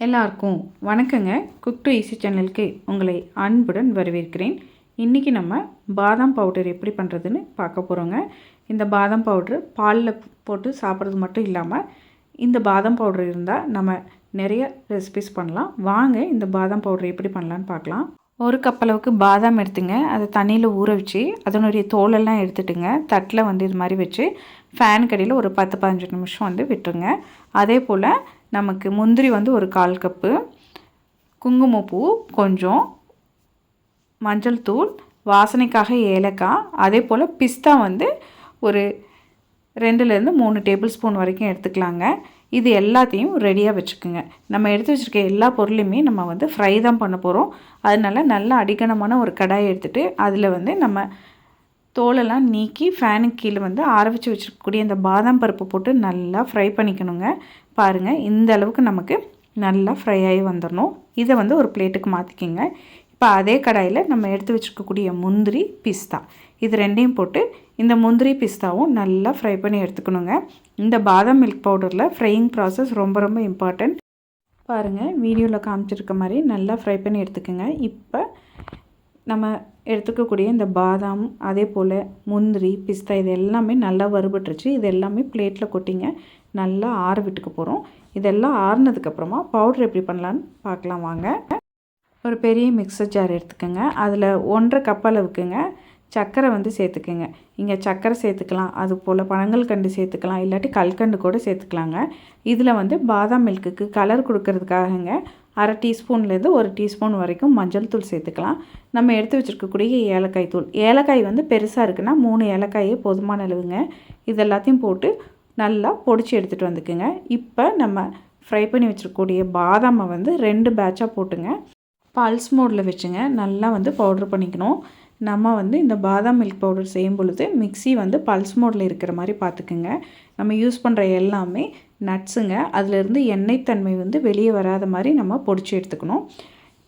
எல்லாருக்கும் வணக்கங்க. Cook to easy சேனலுக்கு உங்களை அன்புடன் வரவேற்கிறேன். இன்றைக்கி நம்ம பாதாம் பவுடர் எப்படி பண்ணுறதுன்னு பார்க்க போகிறோங்க. இந்த பாதாம் பவுட்ரு பாலில் போட்டு சாப்பிட்றது மட்டும் இல்லாமல் இந்த பாதாம் பவுடர் இருந்தால் நம்ம நிறைய ரெசிபிஸ் பண்ணலாம். வாங்க இந்த பாதாம் பவுடர் எப்படி பண்ணலான்னு பார்க்கலாம். ஒரு கப் அளவுக்கு பாதாம் எடுத்துங்க. அதை தண்ணியில் ஊற வச்சு அதனுடைய தோலெல்லாம் எடுத்துட்டுங்க. தட்டில் இது மாதிரி வச்சு ஃபேன் கடியில் ஒரு 10-15 நிமிஷம் விட்டுருங்க. அதே போல் நமக்கு முந்திரி ஒரு 1/4 கப்பு, குங்குமப்பூ கொஞ்சம், மஞ்சள் தூள், வாசனைக்காக ஏலக்காய், அதே போல் பிஸ்தா ஒரு 2லேருந்து 3 டேபிள் ஸ்பூன் வரைக்கும் எடுத்துக்கலாங்க. இது எல்லாத்தையும் ரெடியாக வச்சுக்கோங்க. நம்ம எடுத்து வச்சுருக்க எல்லா பொருளையுமே நம்ம ஃப்ரை தான் பண்ண போகிறோம். அதனால நல்லா அடிக்கணமான ஒரு கடாயை எடுத்துகிட்டு அதில் நம்ம தோலெல்லாம் நீக்கி ஃபேனுக்கு கீழே ஆற வச்சு வச்சுருக்கக்கூடிய இந்த பாதாம் பருப்பு போட்டு நல்லா ஃப்ரை பண்ணிக்கணுங்க. பாருங்கள், இந்த அளவுக்கு நமக்கு நல்லா ஃப்ரை ஆகி வந்துடணும். இதை ஒரு பிளேட்டுக்கு மாற்றிக்கிங்க. இப்போ அதே கடாயில் நம்ம எடுத்து வச்சுருக்கக்கூடிய முந்திரி, பிஸ்தா இது ரெண்டையும் போட்டு இந்த முந்திரி பிஸ்தாவும் நல்லா ஃப்ரை பண்ணி எடுத்துக்கணுங்க. இந்த பாதாம் மில்க் பவுடரில் ஃப்ரையிங் ப்ராசஸ் ரொம்ப ரொம்ப இம்பார்ட்டண்ட். பாருங்கள், வீடியோவில் காமிச்சிருக்க மாதிரி நல்லா ஃப்ரை பண்ணி எடுத்துக்கோங்க. இப்போ நம்ம எடுத்துக்கக்கூடிய இந்த பாதாம், அதே போல் முந்திரி, பிஸ்தா இது எல்லாமே நல்லா வறுபட்டுருச்சு. இது எல்லாமே பிளேட்டில் கொட்டிங்க. நல்லா ஆற விட்டுக்க போகிறோம். இதெல்லாம் ஆறுனதுக்கப்புறமா பவுட்ரு எப்படி பண்ணலான்னு பார்க்கலாம் வாங்க. ஒரு பெரிய மிக்சர் ஜார் எடுத்துக்கோங்க. அதில் 1/2 கப் அளவுக்குங்க சர்க்கரை சேர்த்துக்குங்க. இங்கே சர்க்கரை சேர்த்துக்கலாம், அது போல் பனங்கல்கண்டு சேர்த்துக்கலாம், இல்லாட்டி கல்கண்டு கூட சேர்த்துக்கலாங்க. இதில் பாதாம் மில்க்குக்கு கலர் கொடுக்கறதுக்காகங்க 1/2 டீஸ்பூன்லேருந்து 1 டீஸ்பூன் வரைக்கும் மஞ்சள் தூள் சேர்த்துக்கலாம். நம்ம எடுத்து வச்சுருக்கக்கூடிய ஏலக்காய் தூள், ஏலக்காய் பெருசாக இருக்குன்னா 3 ஏலக்காயே போதுமான அளவுங்க. இது எல்லாத்தையும் போட்டு நல்லா பொடிச்சு எடுத்துகிட்டு வந்துக்குங்க. இப்போ நம்ம ஃப்ரை பண்ணி வச்சுருக்கக்கூடிய பாதாமை 2 பேட்சாக போட்டுங்க. பல்ஸ் மோடில் வச்சுங்க நல்லா பவுட்ரு பண்ணிக்கணும். நம்ம இந்த பாதாம் மில்க் பவுடர் செய்யும் பொழுது மிக்ஸி பல்ஸ் மோடில் இருக்கிற மாதிரி பார்த்துக்குங்க. நம்ம யூஸ் பண்ணுற எல்லாமே நட்ஸுங்க. அதிலிருந்து எண்ணெய் தன்மை வெளியே வராத மாதிரி நம்ம பொடிச்சு எடுத்துக்கணும்.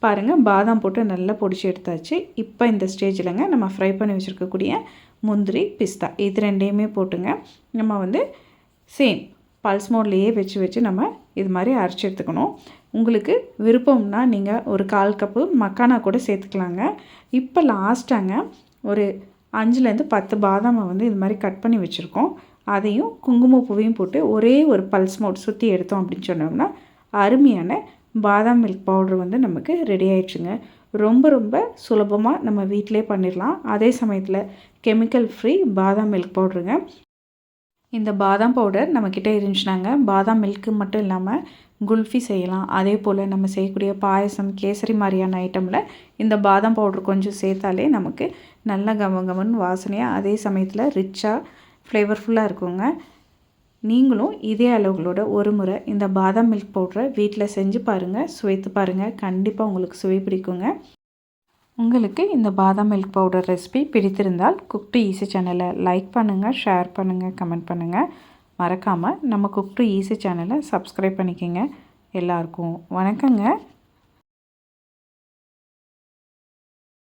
பாருங்கள், பாதாம் போட்டு நல்லா பொடிச்சு எடுத்தாச்சு. இப்போ இந்த ஸ்டேஜில்ங்க நம்ம ஃப்ரை பண்ணி வச்சுருக்கக்கூடிய முந்திரி, பிஸ்தா இது ரெண்டையுமே போட்டுங்க. நம்ம சேம் பல்ஸ் மோட்லேயே வச்சு நம்ம இது மாதிரி அரைச்சி எடுத்துக்கணும். உங்களுக்கு விருப்பம்னா நீங்கள் ஒரு 1/4 கப்பு மக்கானா கூட சேர்த்துக்கலாங்க. இப்போ லாஸ்ட்டாங்க ஒரு 5லேருந்து 10 பாதாமை இது மாதிரி கட் பண்ணி வச்சுருக்கோம். அதையும் குங்குமப்பூவையும் போட்டு ஒரே ஒரு பல்ஸ் மோட் சுற்றி எடுத்தோம் அப்படின்னு சொன்னோம்னா அருமையான பாதாம் மில்க் பவுட்ரு நமக்கு ரெடி ஆயிடுச்சுங்க. ரொம்ப ரொம்ப சுலபமாக நம்ம வீட்டிலே பண்ணிடலாம். அதே சமயத்தில் கெமிக்கல் ஃப்ரீ பாதாம் மில்க் பவுட்ருங்க. இந்த பாதாம் பவுடர் நம்மக்கிட்ட இருந்துச்சுனாங்க பாதாம் மில்க்கு மட்டும் இல்லாமல் குல்ஃபி செய்யலாம். அதே போல் நம்ம செய்யக்கூடிய பாயசம், கேசரி மாதிரியான ஐட்டமில் இந்த பாதாம் பவுடர் கொஞ்சம் சேர்த்தாலே நமக்கு நல்ல கமகமன்னு வாசனையாக, அதே சமயத்தில் ரிச்சாக ஃப்ளேவர்ஃபுல்லாக இருக்குங்க. நீங்களும் இதே அளவுகளோட ஒரு முறை இந்த பாதாம் மில்க் பவுடரை வீட்டில் செஞ்சு பாருங்கள், சுவைத்து பாருங்கள். கண்டிப்பாக உங்களுக்கு சுவை பிடிக்குங்க. உங்களுக்கு இந்த பாதாம் மில்க் பவுடர் ரெசிபி பிடித்திருந்தால் குக் டு ஈஸி சேனலை லைக் பண்ணுங்கள், ஷேர் பண்ணுங்கள், கமெண்ட் பண்ணுங்கள். மறக்காமல் நம்ம குக் டு ஈஸி சேனலை சப்ஸ்கிரைப் பண்ணிக்கோங்க. எல்லாருக்கும் வணக்கங்க.